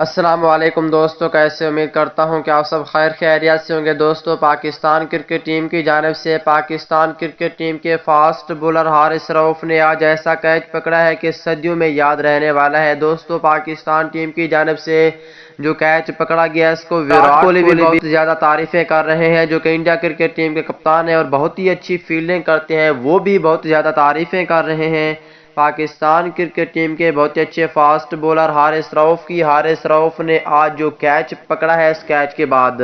السلام علیکم دوستو، کیسے؟ امید کرتا ہوں کہ آپ سب خیر خیریت سے ہوں گے۔ دوستو، پاکستان کرکٹ ٹیم کی جانب سے پاکستان کرکٹ ٹیم کے فاسٹ بولر حارث رؤف نے آج ایسا کیچ پکڑا ہے کہ صدیوں میں یاد رہنے والا ہے۔ دوستو، پاکستان ٹیم کی جانب سے جو کیچ پکڑا گیا اس کو وراٹ کوہلی بھی بہت زیادہ تعریفیں کر رہے ہیں، جو کہ انڈیا کرکٹ ٹیم کے کپتان ہیں اور بہت ہی اچھی فیلڈنگ کرتے ہیں، وہ بھی بہت زیادہ تعریفیں کر رہے ہیں پاکستان کرکٹ ٹیم کے بہت اچھے فاسٹ بولر حارث رؤف کی۔ حارث رؤف نے آج جو کیچ پکڑا ہے، اس کیچ کے بعد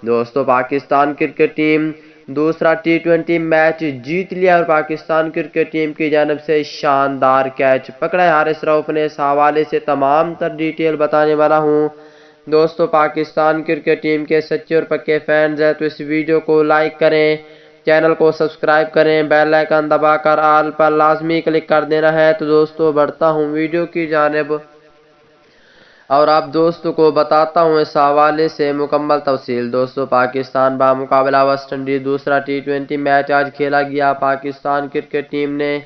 دوستو پاکستان کرکٹ ٹیم دوسرا ٹی20 میچ جیت لیا اور پاکستان کرکٹ ٹیم کی جانب سے شاندار کیچ پکڑا ہے حارث رؤف نے۔ اس حوالے سے تمام تر ڈیٹیل بتانے والا ہوں۔ دوستو، پاکستان کرکٹ ٹیم کے سچے اور پکے فینز ہیں تو اس ویڈیو کو لائک کریں، چینل کو سبسکرائب کریں، بیل آئیکن دبا کر آل پر لازمی کلک کر دینا ہے۔ تو دوستو بڑھتا ہوں ویڈیو کی جانب اور آپ دوستوں کو بتاتا ہوں اس حوالے سے مکمل تفصیل۔ دوستو، پاکستان بمقابلہ ویسٹ انڈیز دوسرا ٹی20 میچ آج کھیلا گیا۔ پاکستان کرکٹ ٹیم نے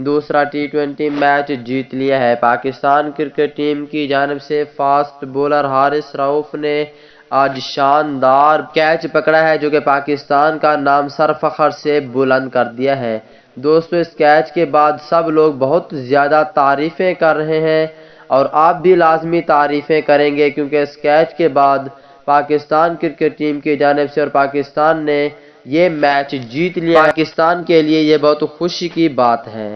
دوسرا ٹی20 میچ جیت لیا ہے۔ پاکستان کرکٹ ٹیم کی جانب سے فاسٹ بولر حارث رؤف نے آج شاندار کیچ پکڑا ہے، جو کہ پاکستان کا نام سر فخر سے بلند کر دیا ہے۔ دوستو، اس کیچ کے بعد سب لوگ بہت زیادہ تعریفیں کر رہے ہیں اور آپ بھی لازمی تعریفیں کریں گے، کیونکہ اس کیچ کے بعد پاکستان کرکٹ ٹیم کی جانب سے اور پاکستان نے یہ میچ جیت لیا۔ پاکستان کے لیے یہ بہت خوشی کی بات ہے۔